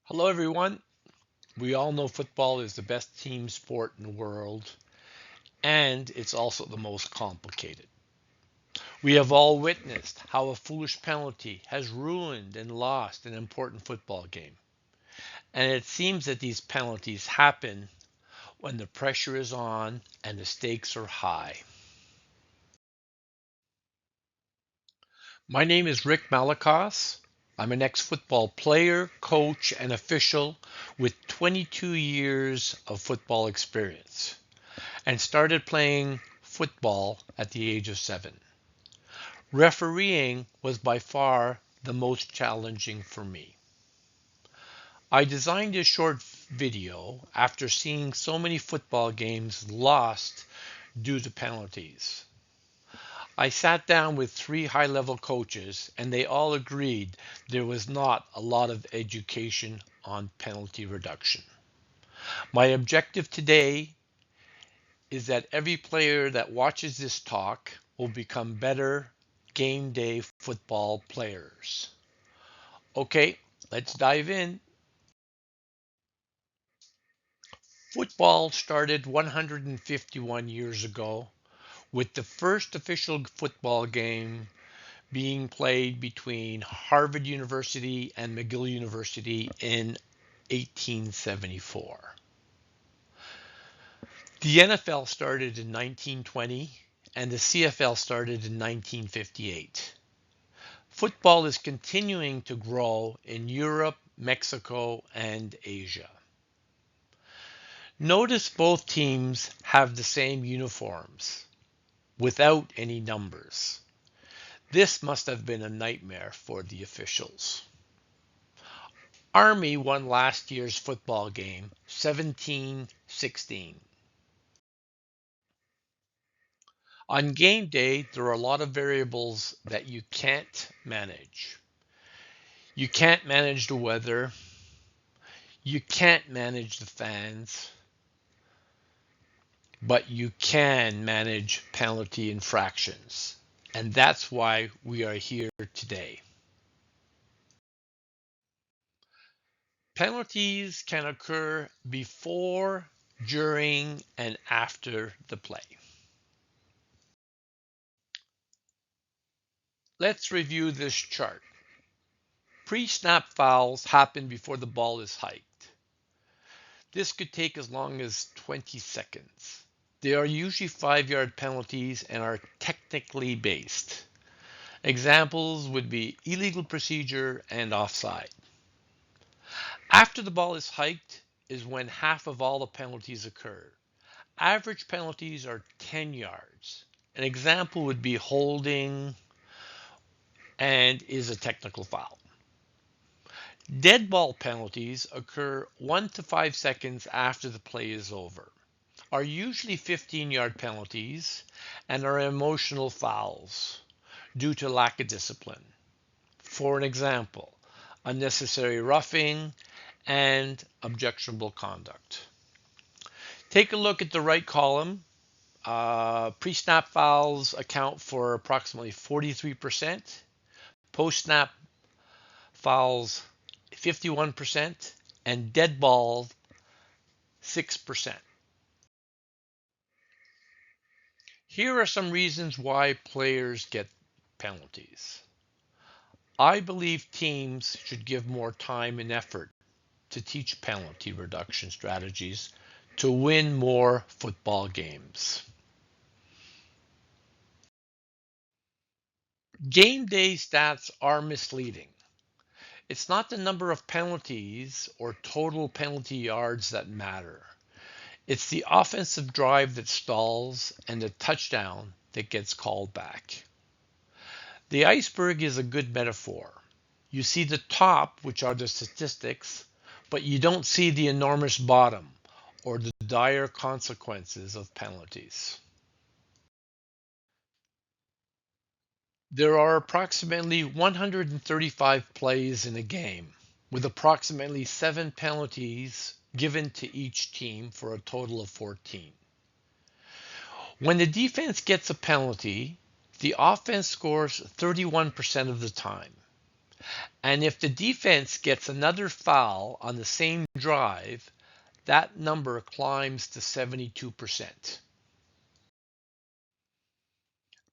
Hello, everyone. We all know football is the best team sport in the world, and it's also the most complicated. We have all witnessed how a foolish penalty has ruined and lost an important football game. And it seems that these penalties happen when the pressure is on and the stakes are high. My name is Rick Malakos. I'm an ex football player, coach, and official with 22 years of football experience, and started playing football at the age of 7. Refereeing was by far the most challenging for me. I designed this short video after seeing so many football games lost due to penalties. I sat down with 3 high-level coaches and they all agreed there was not a lot of education on penalty reduction. My objective today is that every player that watches this talk will become better game day football players. Okay, let's dive in. Football started 151 years ago with the first official football game being played between Harvard University and McGill University in 1874. The NFL started in 1920 and the CFL started in 1958. Football is continuing to grow in Europe, Mexico, and Asia. Notice both teams have the same uniforms without any numbers. This must have been a nightmare for the officials. Army won last year's football game 17-16. On game day, there are a lot of variables that you can't manage. You can't manage the weather. You can't manage the fans, but you can manage penalty infractions. And that's why we are here today. Penalties can occur before, during, and after the play. Let's review this chart. Pre-snap fouls happen before the ball is hiked. This could take as long as 20 seconds. They are usually 5-yard penalties and are technically based. Examples would be illegal procedure and offside. After the ball is hiked is when half of all the penalties occur. Average penalties are 10 yards. An example would be holding and is a technical foul. Dead ball penalties occur 1 to 5 seconds after the play is over, are usually 15-yard penalties, and are emotional fouls due to lack of discipline. For an example, unnecessary roughing and objectionable conduct. Take a look at the right column. Pre-snap fouls account for approximately 43%, post-snap fouls 51%, and dead ball 6%. Here are some reasons why players get penalties. I believe teams should give more time and effort to teach penalty reduction strategies to win more football games. Game day stats are misleading. It's not the number of penalties or total penalty yards that matter. It's the offensive drive that stalls and the touchdown that gets called back. The iceberg is a good metaphor. You see the top, which are the statistics, but you don't see the enormous bottom or the dire consequences of penalties. There are approximately 135 plays in a game, with approximately 7 penalties given to each team for a total of 14. When the defense gets a penalty, the offense scores 31% of the time. And if the defense gets another foul on the same drive, that number climbs to 72%.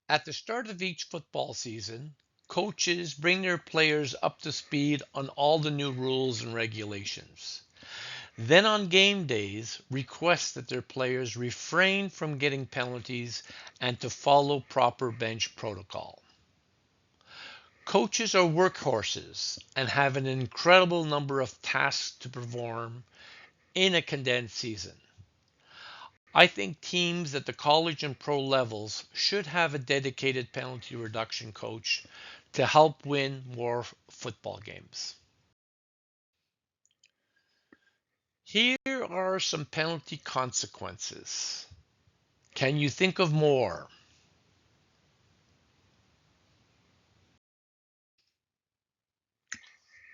At the start of each football season, coaches bring their players up to speed on all the new rules and regulations. Then on game days, request that their players refrain from getting penalties and to follow proper bench protocol. Coaches are workhorses and have an incredible number of tasks to perform in a condensed season. I think teams at the college and pro levels should have a dedicated penalty reduction coach to help win more football games. Here are some penalty consequences. Can you think of more?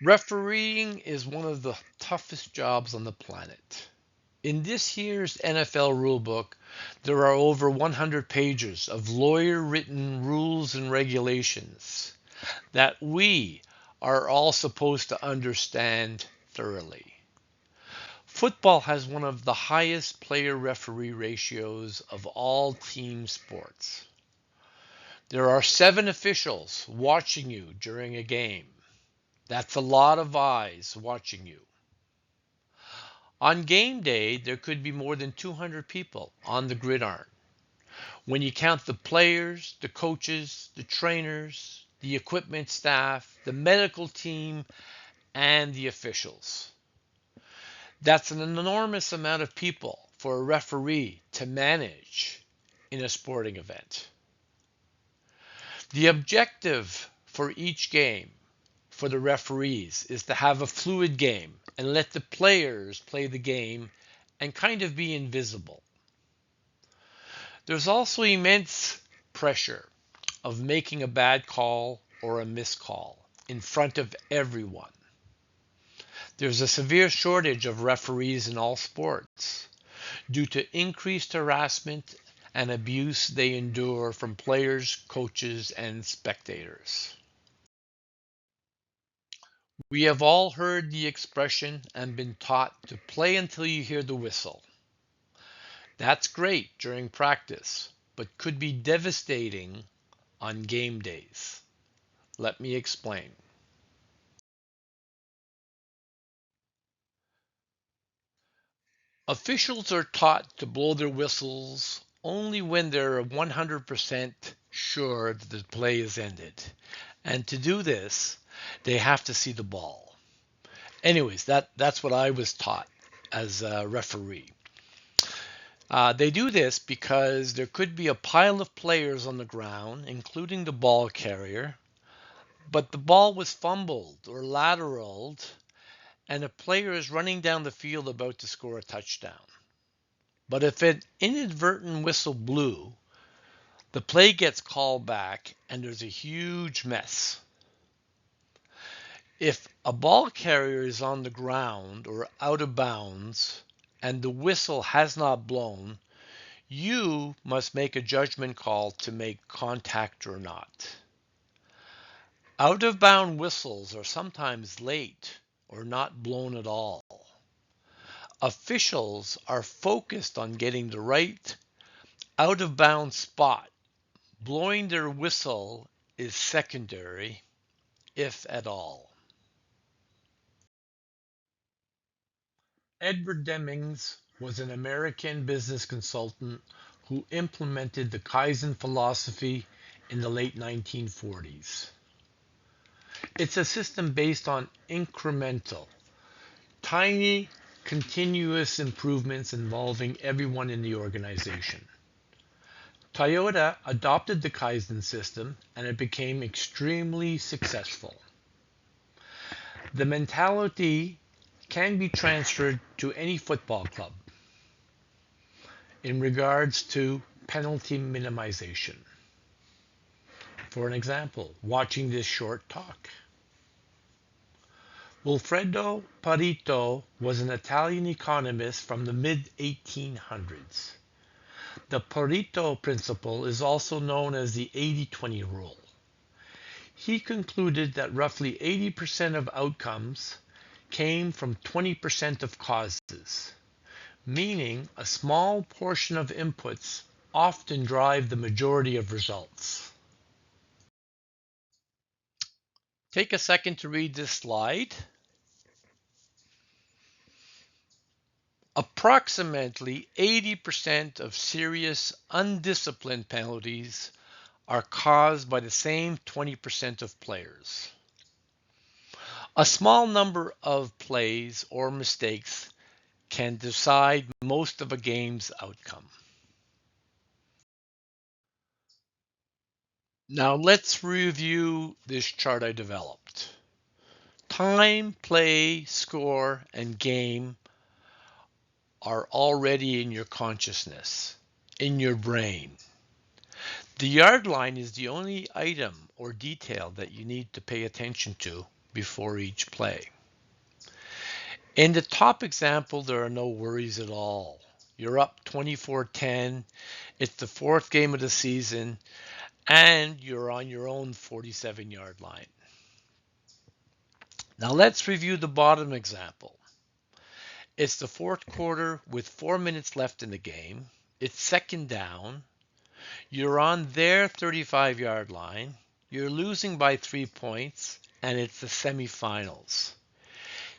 Refereeing is one of the toughest jobs on the planet. In this year's NFL rulebook, there are over 100 pages of lawyer written rules and regulations that we are all supposed to understand thoroughly. Football has one of the highest player referee ratios of all team sports. There are 7 officials watching you during a game. That's a lot of eyes watching you. On game day, there could be more than 200 people on the gridiron. When you count the players, the coaches, the trainers, the equipment staff, the medical team, and the officials. That's an enormous amount of people for a referee to manage in a sporting event. The objective for each game for the referees is to have a fluid game and let the players play the game and kind of be invisible. There's also immense pressure of making a bad call or a missed call in front of everyone. There's a severe shortage of referees in all sports due to increased harassment and abuse they endure from players, coaches, and spectators. We have all heard the expression and been taught to play until you hear the whistle. That's great during practice, but could be devastating on game days. Let me explain. Officials are taught to blow their whistles only when they're 100% sure that the play is ended. And to do this, they have to see the ball. Anyways, that's what I was taught as a referee. They do this because there could be a pile of players on the ground, including the ball carrier, but the ball was fumbled or lateraled, and a player is running down the field about to score a touchdown. But if an inadvertent whistle blew, the play gets called back and there's a huge mess. If a ball carrier is on the ground or out of bounds and the whistle has not blown, you must make a judgment call to make contact or not. Out of bound whistles are sometimes late or not blown at all. Officials are focused on getting the right out of bounds spot. Blowing their whistle is secondary, if at all. Edward Demings was an American business consultant who implemented the Kaizen philosophy in the late 1940s. It's a system based on incremental, tiny, continuous improvements involving everyone in the organization. Toyota adopted the Kaizen system and it became extremely successful. The mentality can be transferred to any football club in regards to penalty minimization. For an example, watching this short talk. Wilfredo Pareto was an Italian economist from the mid-1800s. The Pareto principle is also known as the 80-20 rule. he concluded that roughly 80% of outcomes came from 20% of causes, meaning a small portion of inputs often drive the majority of results. Take a second to read this slide. Approximately 80% of serious undisciplined penalties are caused by the same 20% of players. A small number of plays or mistakes can decide most of a game's outcome. Now let's review this chart I developed. Time, play, score, and game are already in your consciousness, in your brain. The yard line is the only item or detail that you need to pay attention to before each play. In the top example, there are no worries at all. You're up 24-10, it's the fourth game of the season, and you're on your own 47-yard line. Now let's review the bottom example. It's the fourth quarter with 4 minutes left in the game. It's second down. You're on their 35-yard line. You're losing by 3 points, and it's the semifinals.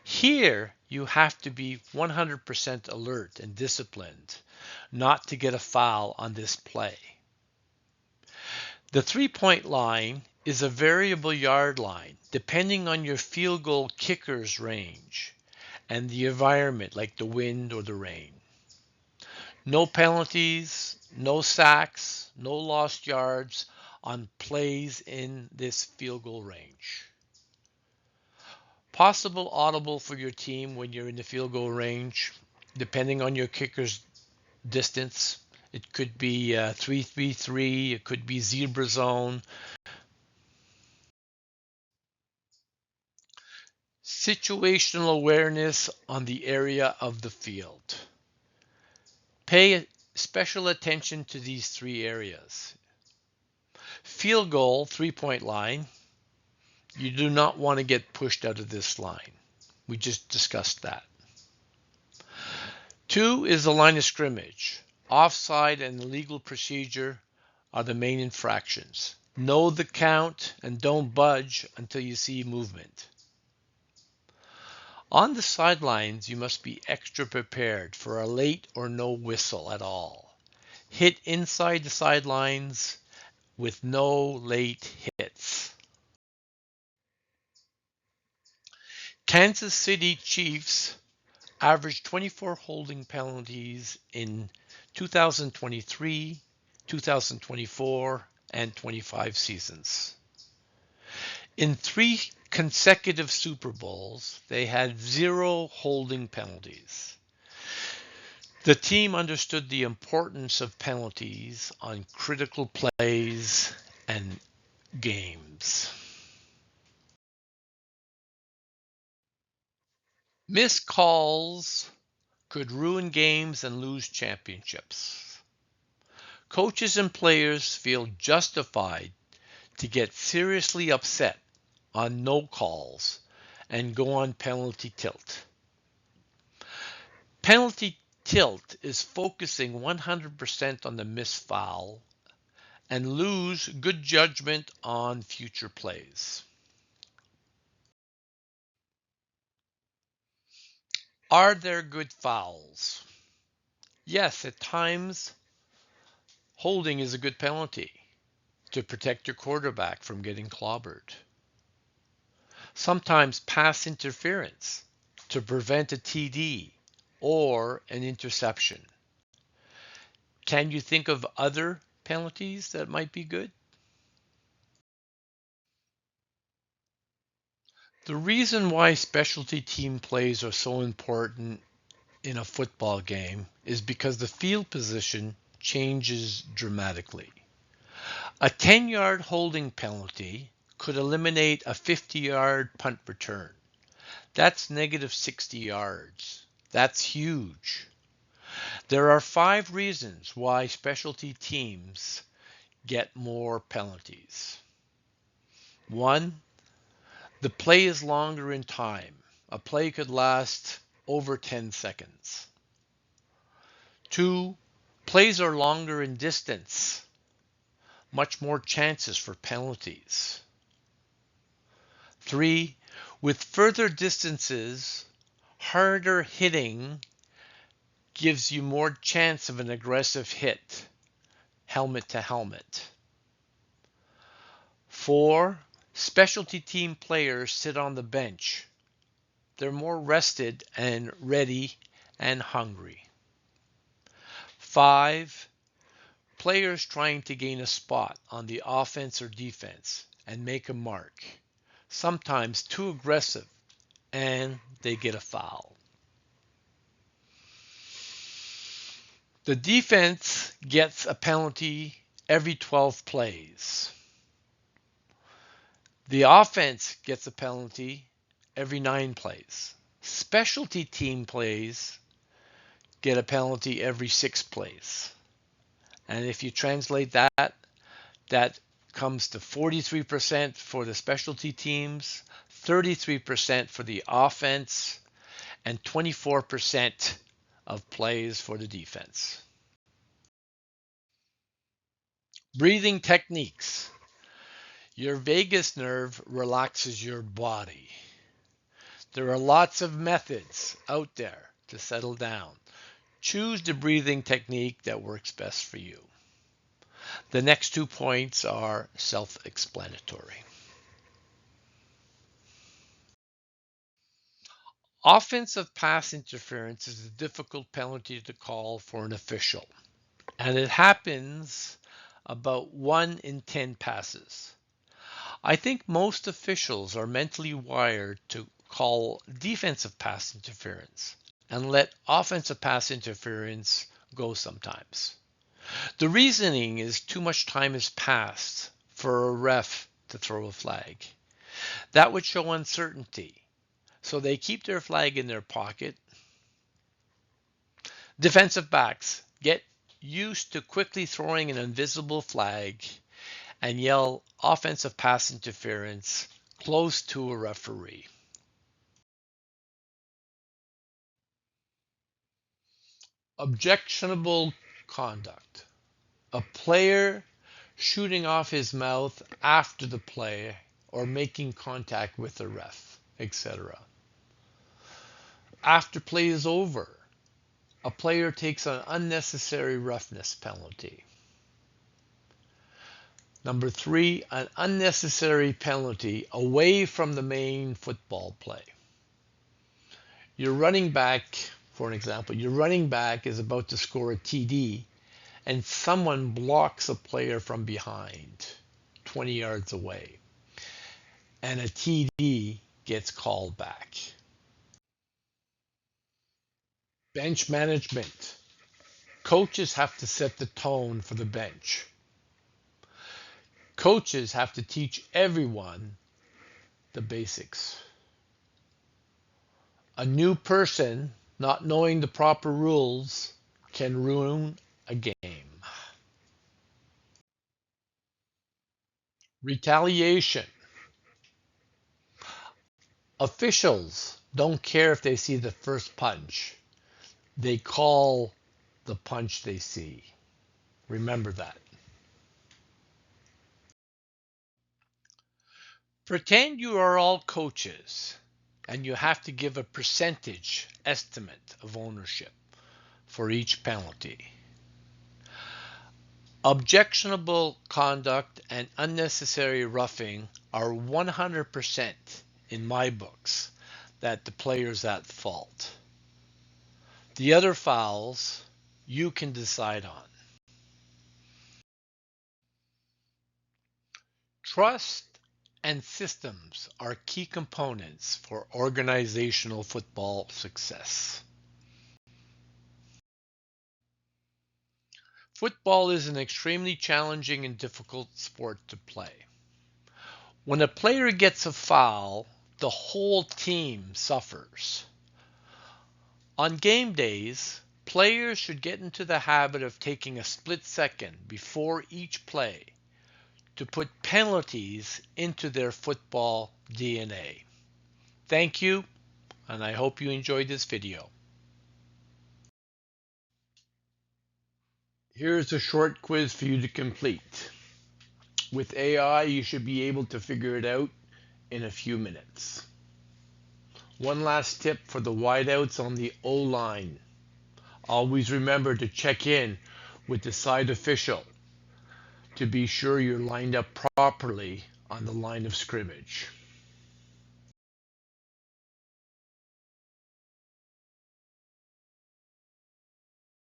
Here, you have to be 100% alert and disciplined not to get a foul on this play. The 3-point line is a variable yard line depending on your field goal kicker's range and the environment like the wind or the rain. No penalties, no sacks, no lost yards on plays in this field goal range. Possible audible for your team when you're in the field goal range, depending on your kicker's distance. It could be 3-3-3, it could be zebra zone. Situational awareness on the area of the field. Pay special attention to these three areas. Field goal, 3-point line. You do not want to get pushed out of this line. We just discussed that. 2 is the line of scrimmage. Offside and illegal procedure are the main infractions. Know the count and don't budge until you see movement. On the sidelines, you must be extra prepared for a late or no whistle at all. Hit inside the sidelines with no late hits. Kansas City Chiefs averaged 24 holding penalties in 2023, 2024, and 25 seasons. In 3 consecutive Super Bowls, they had 0 holding penalties. The team understood the importance of penalties on critical plays and games. Missed calls could ruin games and lose championships. Coaches and players feel justified to get seriously upset on no calls and go on penalty tilt. Penalty tilt is focusing 100% on the missed foul and lose good judgment on future plays. Are there good fouls? Yes, at times holding is a good penalty to protect your quarterback from getting clobbered. Sometimes pass interference to prevent a TD or an interception. Can you think of other penalties that might be good? The reason why specialty team plays are so important in a football game is because the field position changes dramatically. A 10-yard holding penalty could eliminate a 50-yard punt return. That's negative 60 yards. That's huge. There are 5 reasons why specialty teams get more penalties. One, the play is longer in time. A play could last over 10 seconds. Two, plays are longer in distance. Much more chances for penalties. Three, with further distances, harder hitting gives you more chance of an aggressive hit, helmet to helmet. Four, specialty team players sit on the bench. They're more rested and ready and hungry. Five, players trying to gain a spot on the offense or defense and make a mark, sometimes too aggressive, and they get a foul. The defense gets a penalty every 12 plays. The offense gets a penalty every 9 plays. Specialty team plays get a penalty every 6 plays. And if you translate that, that comes to 43% for the specialty teams, 33% for the offense, and 24% of plays for the defense. Breathing techniques. Your vagus nerve relaxes your body. There are lots of methods out there to settle down. Choose the breathing technique that works best for you. The next 2 points are self-explanatory. Offensive pass interference is a difficult penalty to call for an official, and it happens about 1 in 10 passes. I think most officials are mentally wired to call defensive pass interference and let offensive pass interference go sometimes. The reasoning is too much time has passed for a ref to throw a flag. That would show uncertainty, so they keep their flag in their pocket. Defensive backs get used to quickly throwing an invisible flag and yell offensive pass interference close to a referee. Objectionable conduct. A player shooting off his mouth after the play or making contact with the ref, etc. After play is over, a player takes an unnecessary roughness penalty. Number 3, an unnecessary penalty away from the main football play. Your running back, for an example, your running back is about to score a TD and someone blocks a player from behind 20 yards away, and a TD gets called back. Bench management. Coaches have to set the tone for the bench. Coaches have to teach everyone the basics. A new person not knowing the proper rules can ruin a game. Retaliation. Officials don't care if they see the first punch. They call the punch they see. Remember that. Pretend you are all coaches and you have to give a percentage estimate of ownership for each penalty. Objectionable conduct and unnecessary roughing are 100% in my books that the player's at fault. The other fouls you can decide on. Trust and systems are key components for organizational football success. Football is an extremely challenging and difficult sport to play. When a player gets a foul, the whole team suffers. On game days, players should get into the habit of taking a split second before each play to put penalties into their football DNA. Thank you, and I hope you enjoyed this video. Here's a short quiz for you to complete. With AI, you should be able to figure it out in a few minutes. One last tip for the wideouts on the O-line. Always remember to check in with the side official to be sure you're lined up properly on the line of scrimmage.